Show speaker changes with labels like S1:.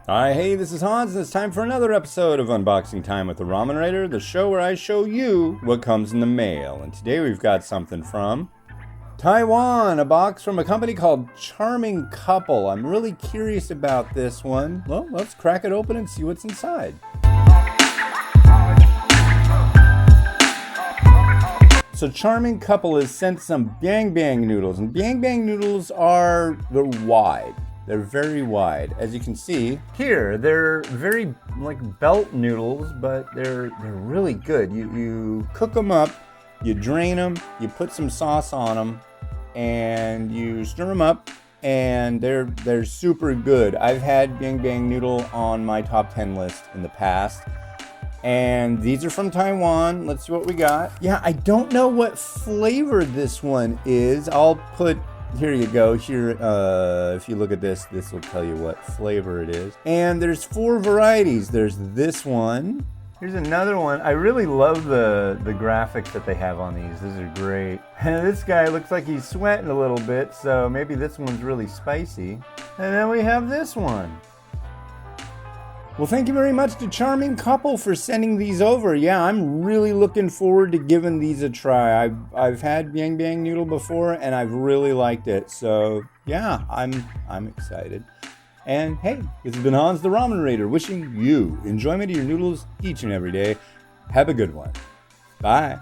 S1: Hi, hey, this is Hans, and it's time for another episode of Unboxing Time with the Ramen Writer, the show where I show you what comes in the mail. And today we've got something from Taiwan, a box from a company called Charming Couple. I'm really curious about this one. Well, let's crack it open and see what's inside. So Charming Couple has sent some Biang noodles, and Biang noodles they're wide. They're very wide. As you can see here, they're very like belt noodles, but they're really good. You cook them up, you drain them, you put some sauce on them, and you stir them up, and they're super good. I've had Biang noodle on my top 10 list in the past. And these are from Taiwan. Let's see what we got. Yeah, I don't know what flavor this one is. Here you go. Here, if you look at this will tell you what flavor it is. And there's 4 varieties. There's this one. Here's another one. I really love the graphics that they have on these. These are great. And this guy looks like he's sweating a little bit, so maybe this one's really spicy. And then we have this one. Well, thank you very much to Charming Couple for sending these over. Yeah, I'm really looking forward to giving these a try. I've had Biang noodle before, and I've really liked it. So, yeah, I'm excited. And hey, this has been Hans the Ramen Raider, wishing you enjoyment of your noodles each and every day. Have a good one. Bye.